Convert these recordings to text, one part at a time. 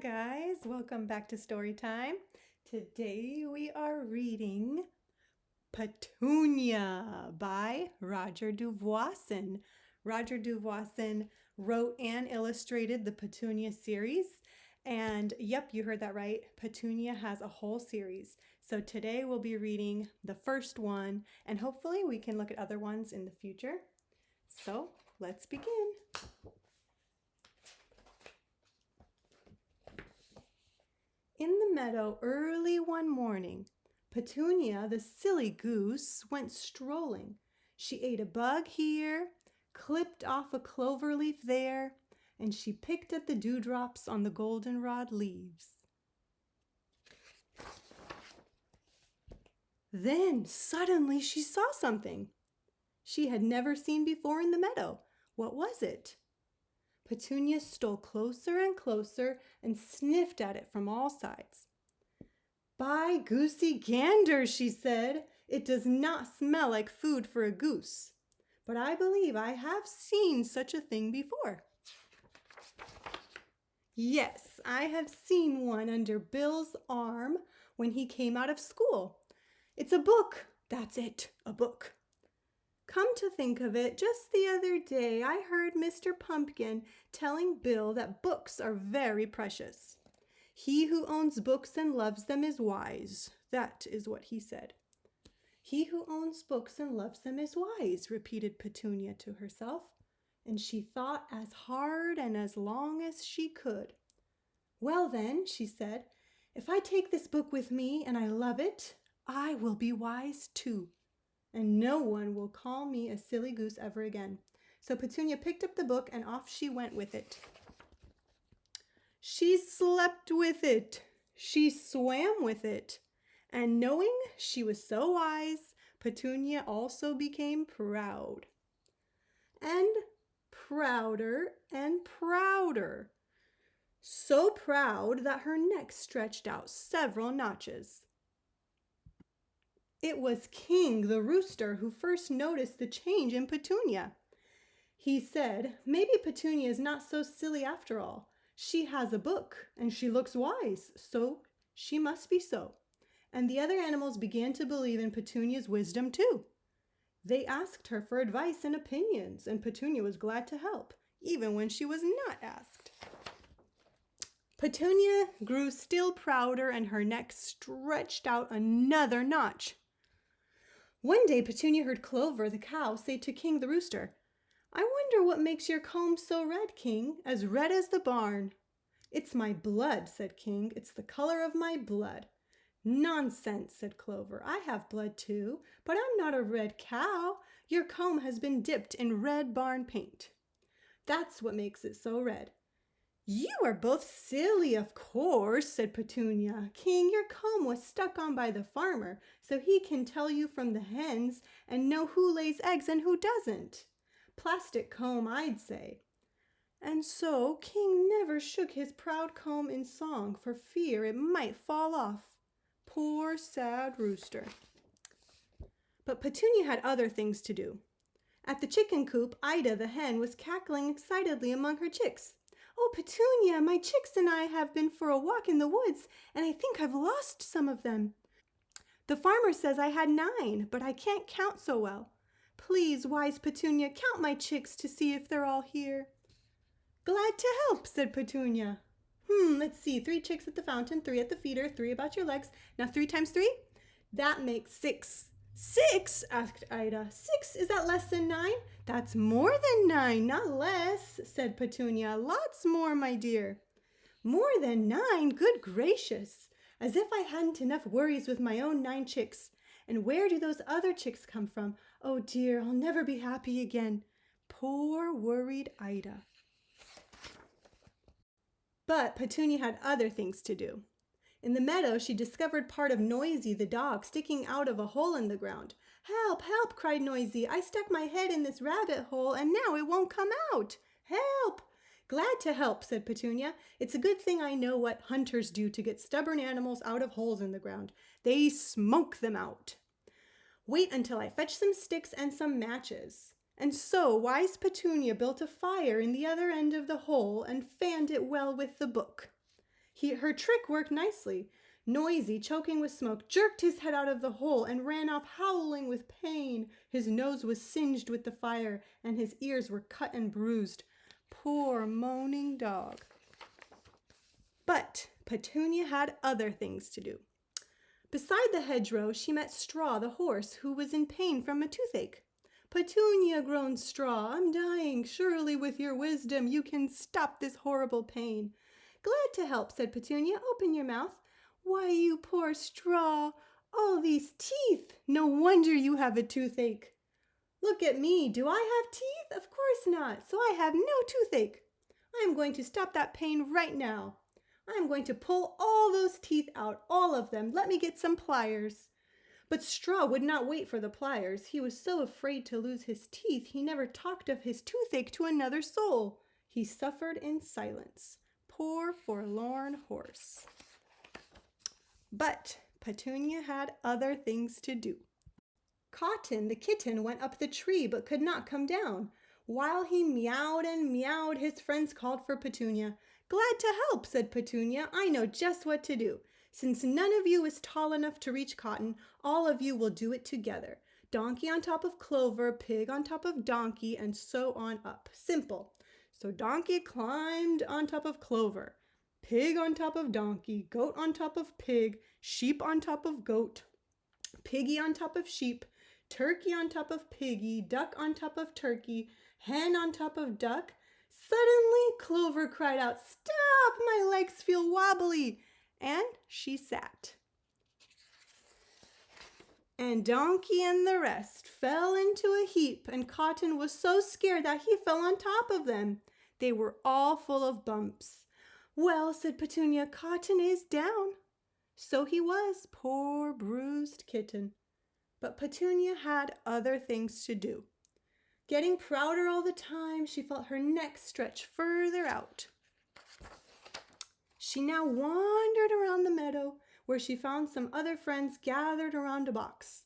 Guys, welcome back to story time. Today we are reading Petunia by Roger Duvoisin. Roger Duvoisin wrote and illustrated the Petunia series. And yep, you heard that right. Petunia has a whole series. So today we'll be reading the first one, and hopefully we can look at other ones in the future. So let's begin. In the meadow early one morning, Petunia, the silly goose, went strolling. She ate a bug here, clipped off a clover leaf there, and she picked at the dewdrops on the goldenrod leaves. Then suddenly she saw something she had never seen before in the meadow. What was it? Petunia stole closer and closer and sniffed at it from all sides. "By goosey gander," she said, "it does not smell like food for a goose. But I believe I have seen such a thing before. Yes, I have seen one under Bill's arm when he came out of school. It's a book. That's it, a book. Come to think of it, just the other day I heard Mr. Pumpkin telling Bill that books are very precious. He who owns books and loves them is wise. That is what he said." "He who owns books and loves them is wise," repeated Petunia to herself, and she thought as hard and as long as she could. "Well then," she said, "if I take this book with me and I love it, I will be wise too. And no one will call me a silly goose ever again." So Petunia picked up the book and off she went with it. She slept with it. She swam with it. And knowing she was so wise, Petunia also became proud. And prouder and prouder. So proud that her neck stretched out several notches. It was King the rooster who first noticed the change in Petunia. He said, "Maybe Petunia is not so silly after all. She has a book and she looks wise, so she must be so." And the other animals began to believe in Petunia's wisdom too. They asked her for advice and opinions, and Petunia was glad to help, even when she was not asked. Petunia grew still prouder and her neck stretched out another notch. One day Petunia heard Clover the cow say to King the rooster, "I wonder what makes your comb so red, King, as red as the barn." "It's my blood," said King. "It's the color of my blood." "Nonsense," said Clover. "I have blood too, but I'm not a red cow. Your comb has been dipped in red barn paint. That's what makes it so red." "You are both silly, of course," said Petunia. "King, your comb was stuck on by the farmer, so he can tell you from the hens and know who lays eggs and who doesn't. Plastic comb, I'd say." And so King never shook his proud comb in song for fear it might fall off. Poor sad rooster. But Petunia had other things to do. At the chicken coop, Ida the hen was cackling excitedly among her chicks. "Oh, Petunia, my chicks and I have been for a walk in the woods, and I think I've lost some of them. The farmer says I had 9, but I can't count so well. Please, wise Petunia, count my chicks to see if they're all here." "Glad to help," said Petunia. Let's see, 3 chicks at the fountain, 3 at the feeder, 3 about your legs. Now 3 times 3? That makes 6. 6? Asked Ida. 6? Is that less than 9? That's more than 9, not less, said Petunia. Lots more, my dear. More than 9? Good gracious. As if I hadn't enough worries with my own 9 chicks. And where do those other chicks come from? Oh dear, I'll never be happy again. Poor worried Ida. But Petunia had other things to do. In the meadow, she discovered part of Noisy the dog sticking out of a hole in the ground. "Help, help," cried Noisy. "I stuck my head in this rabbit hole and now it won't come out. Help!" "Glad to help," said Petunia. "It's a good thing I know what hunters do to get stubborn animals out of holes in the ground. They smoke them out. Wait until I fetch some sticks and some matches." And so wise Petunia built a fire in the other end of the hole and fanned it well with the book. Her trick worked nicely. Noisy, choking with smoke, jerked his head out of the hole and ran off howling with pain. His nose was singed with the fire, and his ears were cut and bruised. Poor moaning dog. But Petunia had other things to do. Beside the hedgerow, she met Straw the horse, who was in pain from a toothache. "Petunia," groaned Straw, "I'm dying. Surely with your wisdom you can stop this horrible pain." "Glad to help," said Petunia. "Open your mouth." "Why, you poor Straw, all these teeth! No wonder you have a toothache." "Look at me. Do I have teeth? Of course not. So I have no toothache. I am going to stop that pain right now. I am going to pull all those teeth out, all of them. Let me get some pliers." But Straw would not wait for the pliers. He was so afraid to lose his teeth, he never talked of his toothache to another soul. He suffered in silence. Poor forlorn horse. But Petunia had other things to do. Cotton, the kitten, went up the tree but could not come down. While he meowed and meowed, his friends called for Petunia. "Glad to help," said Petunia. "I know just what to do. Since none of you is tall enough to reach Cotton, all of you will do it together. Donkey on top of Clover, pig on top of donkey, and so on up. Simple." So Donkey climbed on top of Clover, pig on top of donkey, goat on top of pig, sheep on top of goat, piggy on top of sheep, turkey on top of piggy, duck on top of turkey, hen on top of duck. Suddenly Clover cried out, "Stop! My legs feel wobbly!" And she sat. And Donkey and the rest fell into a heap, and Cotton was so scared that he fell on top of them. They were all full of bumps. "Well," said Petunia, "Cotton is down." So he was, poor bruised kitten. But Petunia had other things to do. Getting prouder all the time, she felt her neck stretch further out. She now wandered around the meadow, where she found some other friends gathered around a box.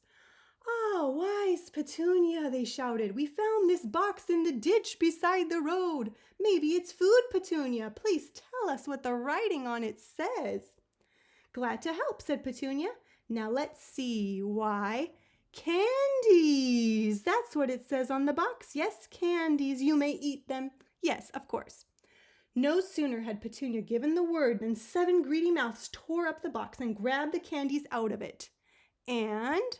"Ah, wise Petunia," they shouted, "we found this box in the ditch beside the road. Maybe it's food, Petunia. Please tell us what the writing on it says." "Glad to help," said Petunia. "Now let's see. Why, candies! That's what it says on the box. Yes, candies. You may eat them. Yes, of course." No sooner had Petunia given the word than 7 greedy mouths tore up the box and grabbed the candies out of it. And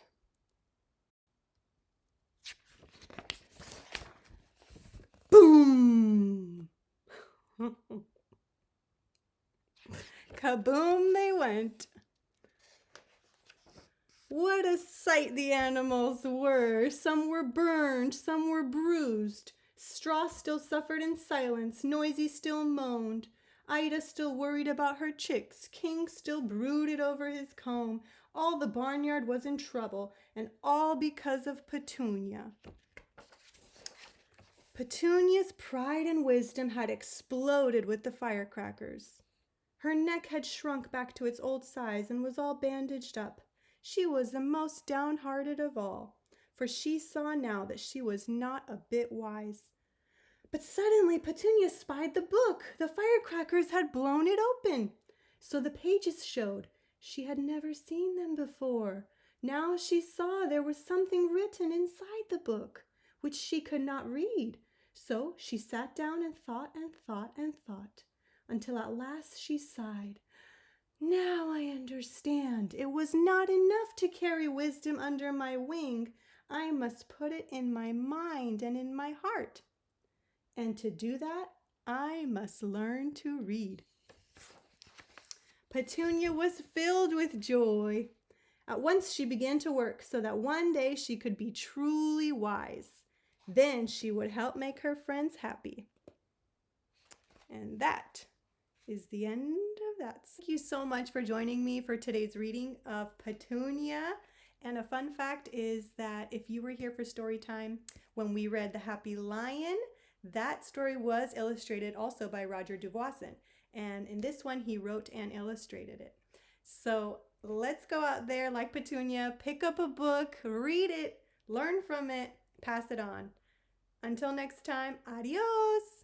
boom! Kaboom they went. What a sight the animals were! Some were burned, some were bruised. Straw still suffered in silence. Noisy still moaned. Ida still worried about her chicks. King still brooded over his comb. All the barnyard was in trouble, and all because of Petunia. Petunia's pride and wisdom had exploded with the firecrackers. Her neck had shrunk back to its old size and was all bandaged up. She was the most downhearted of all, for she saw now that she was not a bit wise. But suddenly Petunia spied the book. The firecrackers had blown it open. So the pages showed. She had never seen them before. Now she saw there was something written inside the book, which she could not read. So she sat down and thought and thought and thought, until at last she sighed. "Now I understand. It was not enough to carry wisdom under my wing. I must put it in my mind and in my heart. And to do that, I must learn to read." Petunia was filled with joy. At once she began to work so that one day she could be truly wise. Then she would help make her friends happy. And that is the end of that. Thank you so much for joining me for today's reading of Petunia. And a fun fact is that if you were here for story time when we read The Happy Lion, that story was illustrated also by Roger Duvoisin. And in this one, he wrote and illustrated it. So let's go out there like Petunia, pick up a book, read it, learn from it, pass it on. Until next time, adios!